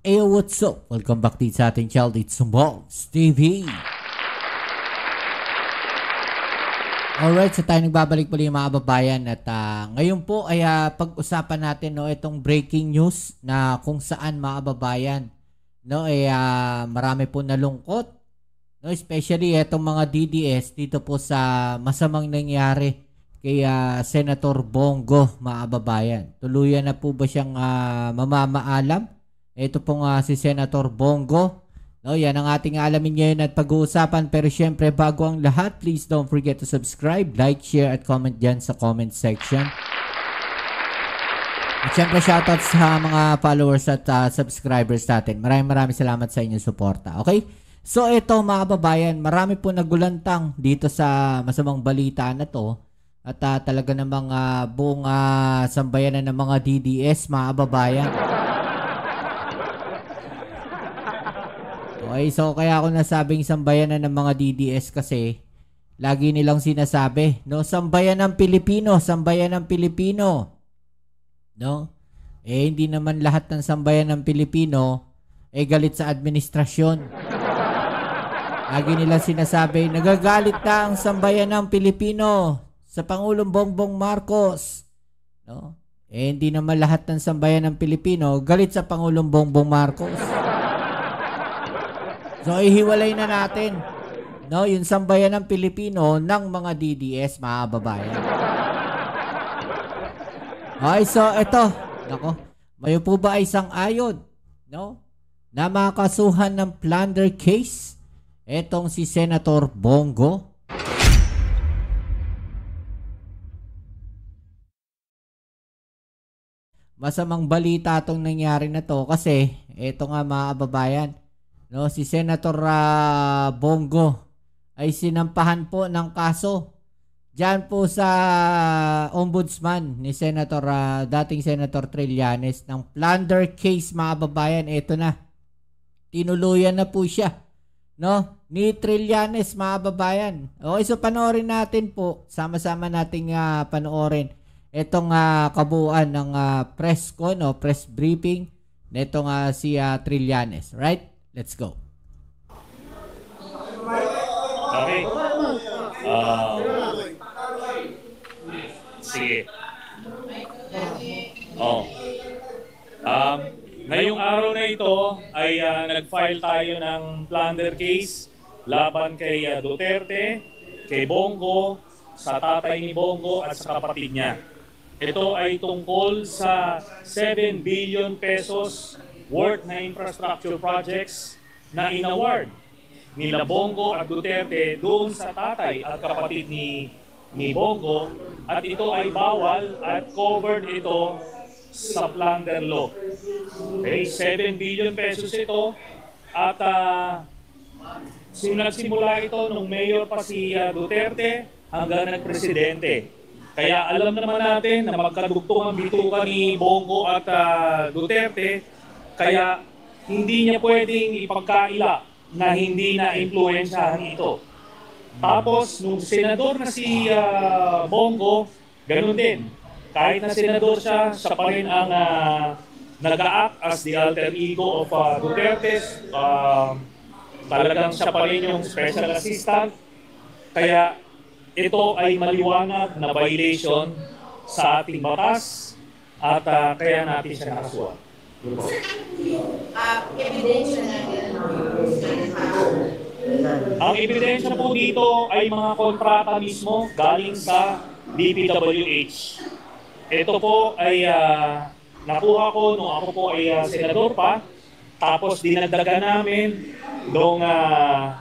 Ayo, what's up? Welcome back din sa ating child. It's Bongs TV. Alright, so tayo nagbabalik muli mga kababayan. At ngayon po ay pag-usapan natin itong breaking news na kung saan mga kababayan marami po nalungkot. Especially itong mga DDS dito po sa masamang nangyari kay Senator Bongo mga kababayan. Tuluyan na po ba siyang mamamaalam? Ito pong si Senator Bongo. Yan ang ating alamin ngayon at pag-uusapan. Pero syempre bago ang lahat, please don't forget to subscribe, like, share at comment dyan sa comment section. At syempre shoutout sa mga followers at subscribers natin. Maraming salamat sa inyong suporta. Okay? So ito mga kababayan, marami po nagulantang dito sa masamang balita na to. At talaga namang buong sambayanan ng mga DDS mga kababayan. Okay, so kaya ako nasabing sambayanan ng mga DDS kasi lagi nilang sinasabi, sambayan ng Pilipino, sambayan ng Pilipino. Hindi naman lahat ng sambayan ng Pilipino galit sa administrasyon. Lagi nilang sinasabi, nagagalit na ang sambayan ng Pilipino sa Pangulong Bongbong Marcos. Hindi naman lahat ng sambayan ng Pilipino galit sa Pangulong Bongbong Marcos. So, ihiwalay na natin yung sambayan ng Pilipino ng mga DDS, mga kababayan. Okay, so ito. Mayo po ba ay sang-ayon na makasuhan ng plunder case etong si Senator Bongo? Masamang balita itong nangyari na to kasi ito nga mga kababayan. Si Senator Bongo ay sinampahan po ng kaso diyan po sa ombudsman ni dating Senator Trillanes ng plunder case mga kababayan. Ito na. Tinuluyan na po siya ni Trillanes mga kababayan. Okay, so panoorin natin po. Sama-sama nating panoorin itong kabuuan ng press briefing nitong si Trillanes. Right? Let's go. Okay. Sige. Ngayong araw na ito ay nag-file tayo ng plunder case laban kay Duterte, kay Bongo, sa tatay ni Bongo at sa kapatid niya. Ito ay tungkol sa 7 billion pesos worth na infrastructure projects na inaward nila Bongo at Duterte doon sa tatay at kapatid ni Bongo, at ito ay bawal at covered ito sa plunder law. Okay, 7 billion pesos ito at simula ito nung mayor pa si Duterte hanggang nagpresidente. Kaya alam naman natin na magkadugtong ang bituka ni Bongo at Duterte. Kaya hindi niya pwedeng ipagkaila na hindi na-influensyahan ito. Tapos, nung senador na si Bongo, ganun din. Kahit na senador siya, siya pa rin ang nag-a-act as the alter ego of Duterte. Talagang siya pa rin yung special assistant. Kaya ito ay maliwanag na violation sa ating batas at kaya natin siya nakasuhan. Ebidensya na yan. Ang ebidensya po dito ay mga kontrata mismo galing sa DPWH. Ito po ay nakuha ko nung ako po ay senador pa. Tapos dinagdagan namin nung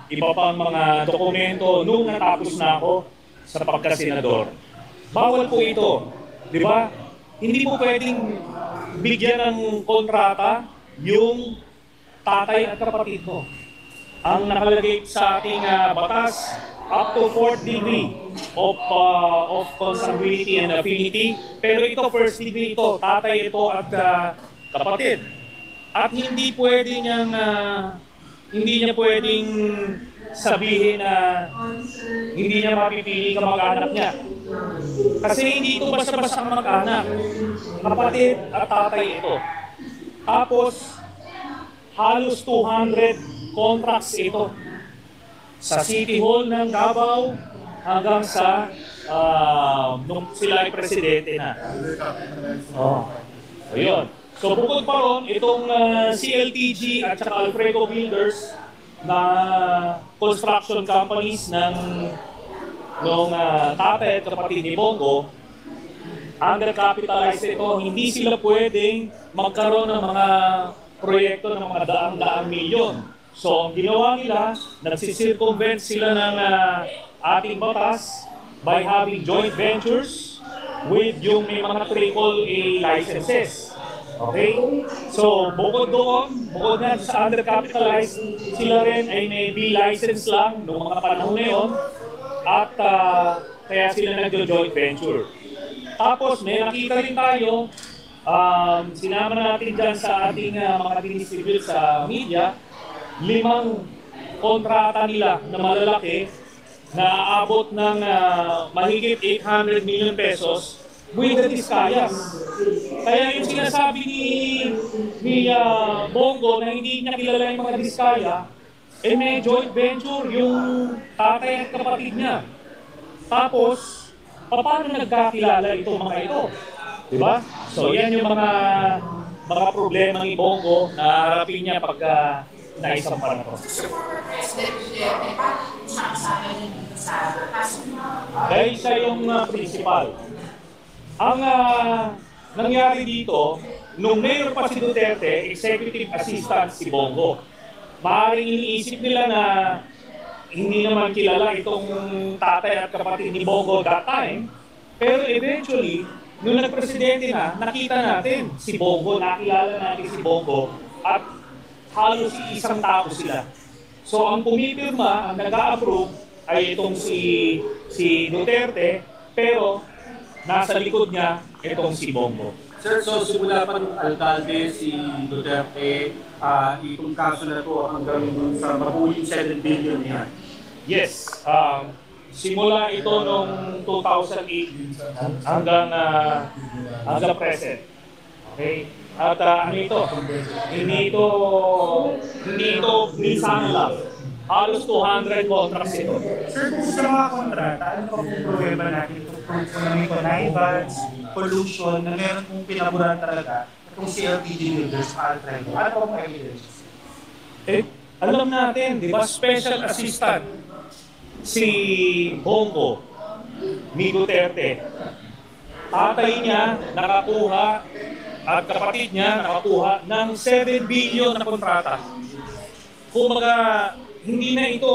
iba pang mga dokumento nung natapos na ako sa pagkasenador. Bawal po ito, di ba? Hindi po pwedeng bigyan ng kontrata yung tatay at kapatid mo. Ang nakalagay sa ating batas, up to 4th degree of consanguinity and affinity. Pero ito, first degree ito, tatay ito at kapatid. At hindi niya pwedeng sabihin na hindi niya mapipili kamag-anak niya. Kasi hindi ito basta-basta kamag-anak. Kapatid at tatay ito. Tapos, halos 200 contracts ito. Sa City Hall ng Davao hanggang sa nung sila ay presidente na. Oh. So yun. So bukod pa ron, itong CLTG at saka Alfredo Builders na construction companies ng tatay at kapatid ni Bongo, undercapitalized ito, hindi sila pwedeng magkaroon ng mga proyekto ng mga daang-daang milyon. So ang ginawa nila, nagsisircumvent sila ng ating batas by having joint ventures with yung may mga AAA licenses. Okay? So, bukod doon, bukod na sa undercapitalized, sila rin ay may B license lang noong mga panahon na yun at kaya sila nag-joint venture. Tapos, may nakita rin tayo, sinama natin dyan sa ating mga distribute sa media, 5 kontrata nila na malalaki na aabot ng mahigit 800 million pesos with the Discayas. Kaya yung sinasabi ni Bongo na hindi niya kilala yung mga Discaya, may joint venture yung tatay at kapatid niya. Tapos, paano nagkakilala itong mga ito? Diba? So yan yung mga problema ni Bongo na harapin niya pag naisampan na ito. Dahil siya yung principal. Ang nangyari dito, nung mayor pa si Duterte, executive assistant si Bongo. Maaaring iniisip nila na hindi naman kilala itong tatay at kapatid ni Bongo that time. Pero eventually, nung nagpresidente na, nakita natin si Bongo, nakilala natin si Bongo, at halos isang tao sila. So ang pumipirma, ang nag-a-approve, ay itong si Duterte, pero nasa likod niya itong si Bongo. Sir, so simula pa ng alkalde si Duterte, itong kaso na to hanggang sa mahuling 7 billion yan. Yes. Simula ito noong 2008 hanggang present. Okay? At ano ito? Hindi ito minsan lang. Halos 200 contracts ito. Sir, kung sa mga kontrata, ano po kung problema natin itong proof na may connivance, pollution, na meron kong pinaburan talaga itong CLTG builders, Alfredo? Ano po ang evidence? Alam natin, di ba, special assistant si Bongo ni Duterte. Tatay niya nakakuha at kapatid niya nakakuha ng 7 billion na kontrata. Kumbaga, hindi na ito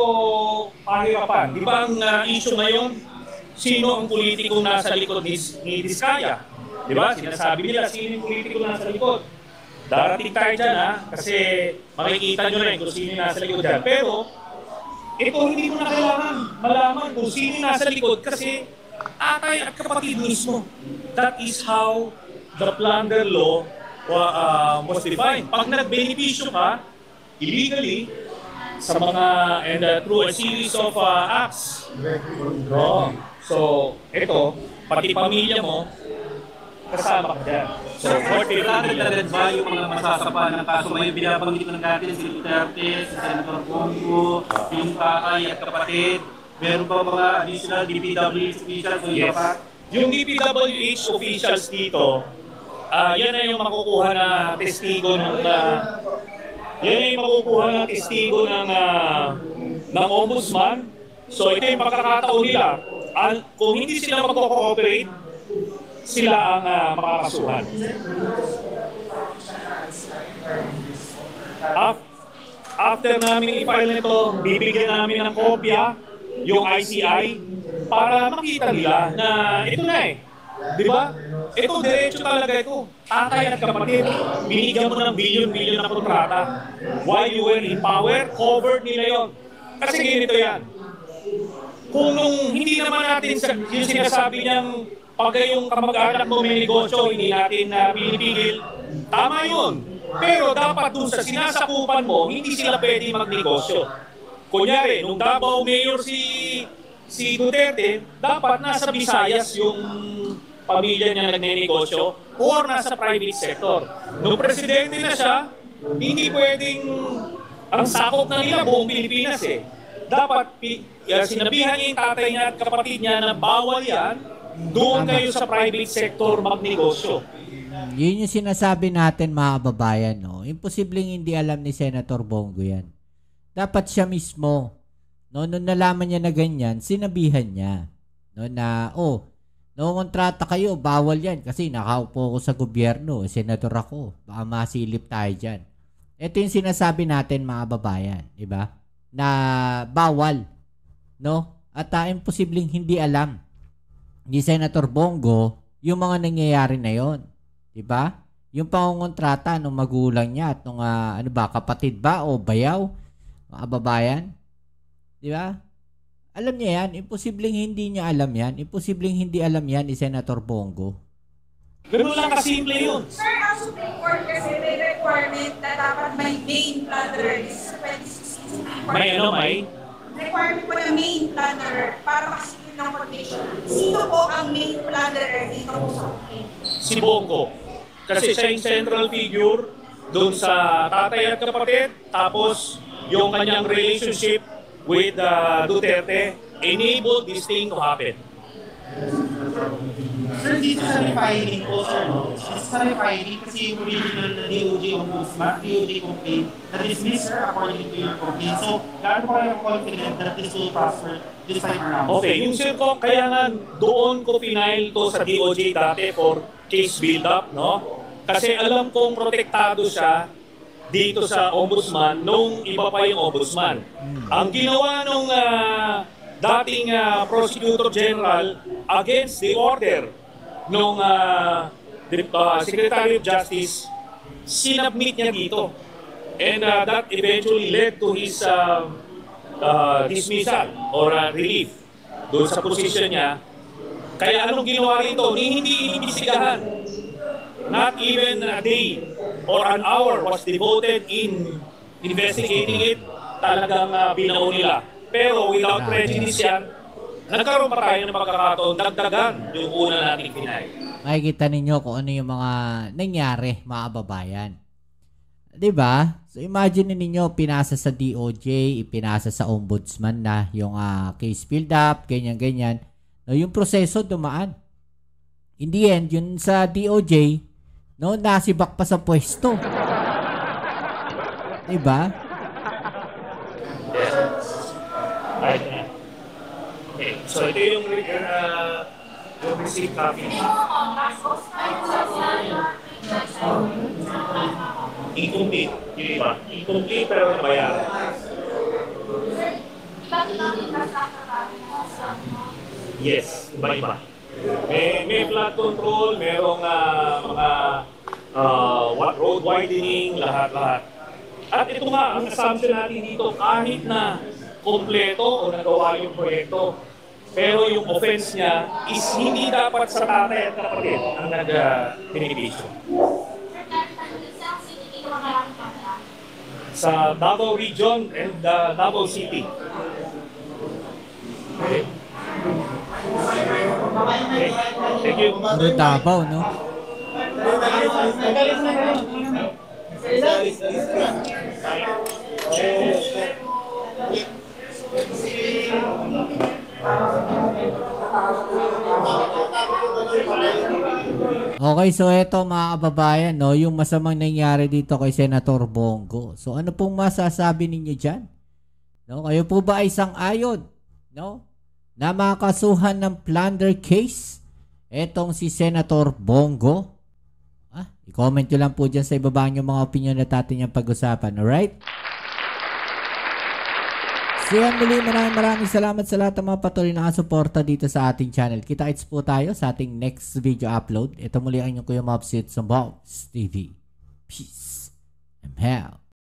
pahirapan. Di ba ang issue ngayon, sino ang politikong nasa likod ni Discaya? Di ba? Sinasabi nila, sino yung politikong nasa likod? Darating tayo dyan kasi makikita nyo rin kung sino yung nasa likod dyan. Pero, ito hindi mo na kailangan malaman kung sino yung nasa likod kasi atay at kapatid mismo. That is how the plunder law was defined. Pag nagbenepisyo ka, illegally, sa mga through a series of acts. So, ito, pati pamilya mo, kasama ka dyan. So, Related ba yung mga masasapa ng kaso? May binabanggit ng natin si Duterte, si Senator Bongo, yung tatay at kapatid. Meron ba mga additional DPWH officials o iba pa? Yung DPWH officials dito, yan na yung makukuha na testigo ng ng ombudsman. So ito yung pagkakataon nila. Kung hindi sila mag-cooperate, sila ang makakasuhan. After namin i-file nito, bibigyan namin ng kopya yung ICI para makita nila na ito na eh. Di ba? Ito, diretso talaga ito. Tatay at kapatid, binigyan mo ng bilyon-bilyon na kontrata. While you were in power, covered nila yun. Kasi ganito yan. Kung hindi naman natin yung sinasabi niyang pag yung kamag-anak mo may negosyo, hindi natin pinipigil, tama yun. Pero dapat dun sa sinasakupan mo, hindi sila pwede magnegosyo. Kunyari, nung Davao Mayor si Duterte, dapat nasa Visayas yung pamilya niya nagnenegosyo or nasa private sector. Nung presidente na siya, Hindi pwedeng ang sakop na nila buong Pilipinas eh. Dapat sinabihan niya yung tatay niya at kapatid niya na bawal yan, doon kayo sa private sector magnegosyo. Yun yung sinasabi natin mga kababayan, no? Imposibleng hindi alam ni Senator Bongo yan. Dapat siya mismo, no, nung nalaman niya na ganyan, sinabihan niya, no, na, kontrata kayo, bawal yan kasi nakaupo ko sa gobyerno, senador ako, baka masilip tayo dyan. Ito yung sinasabi natin mga kababayan, di ba? Na bawal, no? At imposibleng hindi alam ni Senator Bongo yung mga nangyayari na yon, di ba? Yung pangongontrata ng magulang niya at nung kapatid ba o bayaw, mga kababayan, di ba? Alam niya yan, imposibleng hindi niya alam yan, imposibleng hindi alam yan ni Senator Bongo. Ganun lang kasimple yun. Sir, ang Supreme Court kasi may requirement na dapat may main planner. This is 2016. May Requirement po na main planner para makasipin ng quotation. Sino po ang main planner dito po sa complaint? Si Bongo. Kasi siya yung central figure doon sa tatay at kapatid. Tapos yung kanyang relationship with Duterte enabled this thing to happen. Sir, dito sa refiling po, sir, no? Sa refiling, kasi yung original na DOJ ombudsman, DOJ complaint, na-dismiss, sir, according to your complaint. So, gaano pa kayo confident that this will prosper this time around? Okay, yung sir ko, kaya nga doon ko final to sa DOJ dati for case build-up, no? Kasi alam kong protektado siya dito sa ombudsman nung iba pa yung ombudsman. Ang ginawa nung dating Prosecutor General against the order nung Secretary of Justice, sinubmit niya dito. And that eventually led to his dismissal or relief doon sa position niya. Kaya anong ginawa rito? Hindi inimbestigahan. Not even a day or an hour was devoted in investigating it. Talagang binaon nila. Pero without prejudice yan, nagkaroon pa tayo ng pagkakataon, dagdagan yung una nating pinay. Makikita ninyo kung ano yung mga nangyari, mga kababayan. Diba? So imagine ninyo, pinasa sa DOJ, ipinasa sa ombudsman na yung case filled up, ganyan-ganyan. No, yung proseso dumaan. In the end, yun sa DOJ, no, nasibak pa sa pwesto. Diba? Okay, so ito yung receipt copy. Incomplete, yung iba. Incomplete pero nabayaran. Yes, iba-iba. May flood control, merong mga road widening, lahat-lahat. At ito nga, ang assumption natin dito, kahit na kompleto o nagawa yung proyekto, pero yung offense niya is hindi dapat sa tatay at kapatid ang nag-beneficio. Sa Davao Region and Davao City. Okay. Okay. Thank you. Puro Davao, no? Okay, so eto mga kababayan, no, yung masamang nangyari dito kay Senator Bongo. So ano pong masasabi ninyo dyan? No, kayo po ba ay sang-ayon, no, na makasuhan ng plunder case etong si Senator Bongo? I-comment nyo lang po dyan sa ibaba yung mga opinion na natin yung pag-usapan, alright? So yan muli, maraming salamat sa lahat ng mga patuloy na suporta dito sa ating channel. Kita-kits po tayo sa ating next video upload. Ito muli ang inyong Kuya Mobs, it's on Mobs TV. Peace and hell.